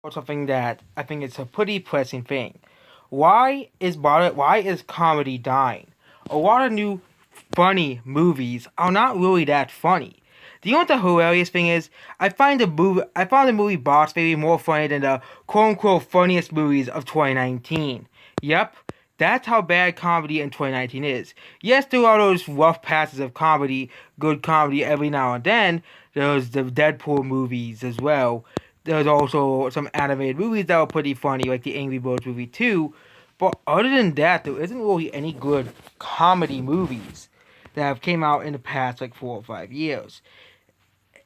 Or something that I think it's a pretty pressing thing. Why is comedy dying? A lot of new funny movies are not really that funny. Do you know what the hilarious thing is? I found the movie Boss Baby more funny than the quote unquote funniest movies of 2019. Yep, that's how bad comedy in 2019 is. Yes, there are those rough patches of comedy, good comedy every now and then. There's the Deadpool movies as well. There's also some animated movies that were pretty funny, like the Angry Birds movie too. But other than that, there isn't really any good comedy movies that have came out in the past like 4 or 5 years.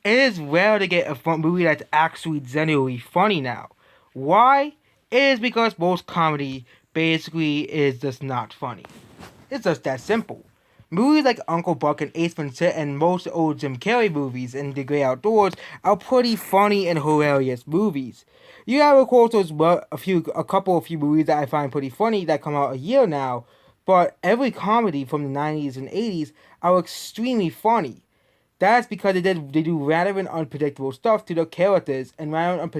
It is rare to get a fun movie that's actually genuinely funny now. Why? It is because most comedy basically is just not funny. It's just that simple. Movies like Uncle Buck and Ace Ventura and most old Jim Carrey movies and The Great Outdoors are pretty funny and hilarious movies. You have of course those a few movies that I find pretty funny that come out a year now, but every comedy from the 90s and 80s are extremely funny. That's because they do random and unpredictable stuff to their characters, and random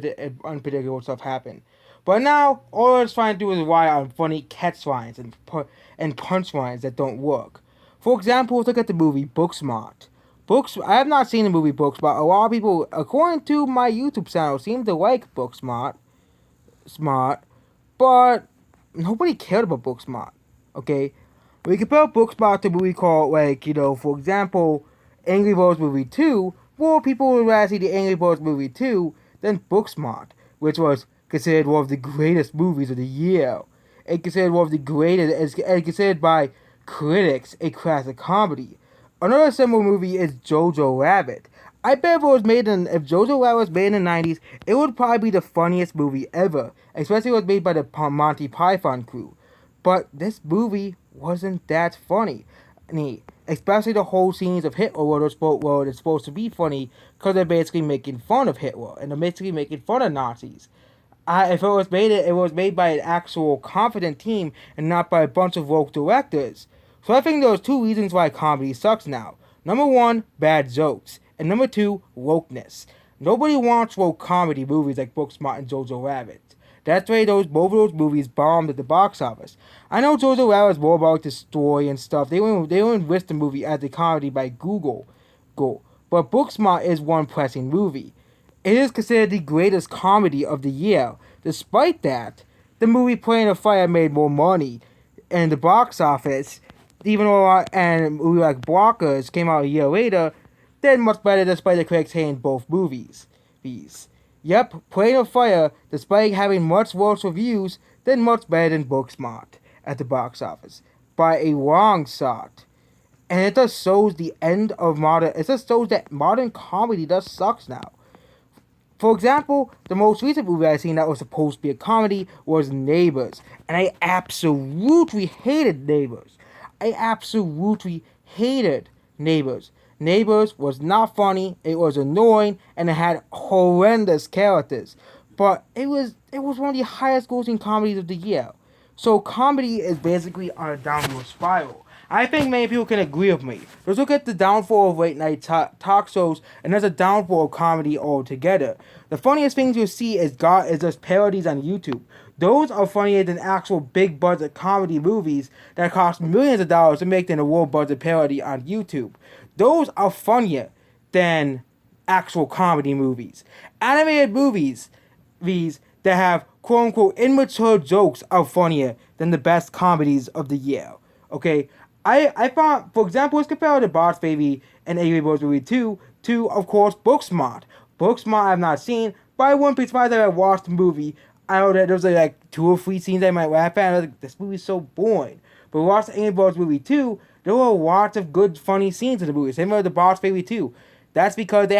unpredictable stuff happen. But now, all it's trying to do is rely on funny catchlines and punchlines that don't work. For example, let's look at the movie Booksmart. I have not seen the movie Booksmart. A lot of people, according to my YouTube channel, seem to like Smart, but nobody cared about Booksmart. Okay, we compare Booksmart to a movie called, for example, Angry Birds Movie 2. More people would rather see the Angry Birds Movie 2 than Booksmart, which was considered one of the greatest movies of the year. And considered one of the greatest, and considered by critics a classic comedy. Another similar movie is Jojo Rabbit. I bet if Jojo Rabbit was made in the 90s, it would probably be the funniest movie ever, especially if it was made by the Monty Python crew. But this movie wasn't that funny. Especially the whole scenes of Hitler where it's supposed to be funny because they're basically making fun of Hitler and they're basically making fun of Nazis. If it was made by an actual confident team and not by a bunch of woke directors. So I think there's two reasons why comedy sucks now. Number one, bad jokes, and number two, wokeness. Nobody wants woke comedy movies like Booksmart and Jojo Rabbit. That's why both of those movies bombed at the box office. I know Jojo Rabbit is more about the story and stuff. They wouldn't list the movie as a comedy by Google, but Booksmart is one pressing movie. It is considered the greatest comedy of the year. Despite that, the movie Playing a Fire made more money in the box office, even though and a movie like Blockers came out a year later, did much better despite the critics hating both movies. Yep, Playing a Fire, despite having much worse reviews, did much better than Booksmart at the box office by a long shot. And it just shows the end of modern. It just shows that modern comedy just sucks now. For example, the most recent movie I seen that was supposed to be a comedy was Neighbors, and I absolutely hated Neighbors. I absolutely hated Neighbors. Neighbors was not funny, it was annoying, and it had horrendous characters. But it was one of the highest grossing comedies of the year. So comedy is basically on a downward spiral. I think many people can agree with me. Let's look at the downfall of late night talk shows, and there's a downfall of comedy altogether. The funniest things you'll see is just parodies on YouTube. Those are funnier than actual big budget comedy movies that cost millions of dollars to make than a low budget parody on YouTube. Those are funnier than actual comedy movies. Animated movies, these that have quote unquote immature jokes are funnier than the best comedies of the year. Okay? I found, for example, let's compare the Boss Baby and Angry Birds Movie 2 to, of course, Booksmart. Booksmart I have not seen, but I wouldn't be surprised if I watched the movie. I know that there's like 2 or 3 scenes I might laugh at, and I was like, this movie's so boring. But watch Angry Birds Movie 2, there were lots of good, funny scenes in the movie. Same with the Boss Baby 2. That's because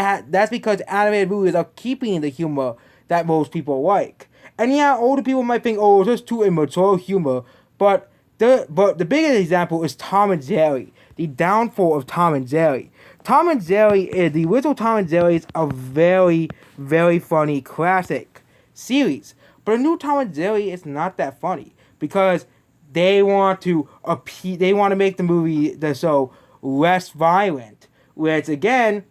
animated movies are keeping the humor that most people like. And yeah, older people might think, oh, it's just too immature humor, but the biggest example is Tom and Jerry. The downfall of Tom and Jerry. The original Tom and Jerry is a very, very funny classic series. But the new Tom and Jerry is not that funny because they want to make the show less violent. Whereas again,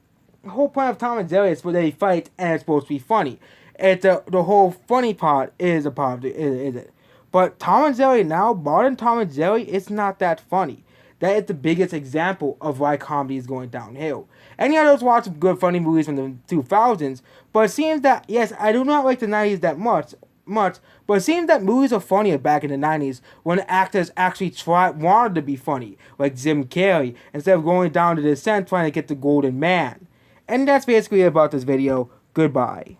the whole point of Tom and Jerry is where they fight and it's supposed to be funny. the whole funny part is a part of it, is it? But Tom and Jerry now, modern Tom and Jerry, it's not that funny. That is the biggest example of why comedy is going downhill. And yeah, there's lots of good funny movies from the 2000s, but it seems that, yes, I do not like the 90s that much, but it seems that movies are funnier back in the 90s when actors actually wanted to be funny, like Jim Carrey, instead of going down to the descent trying to get the golden man. And that's basically about this video. Goodbye.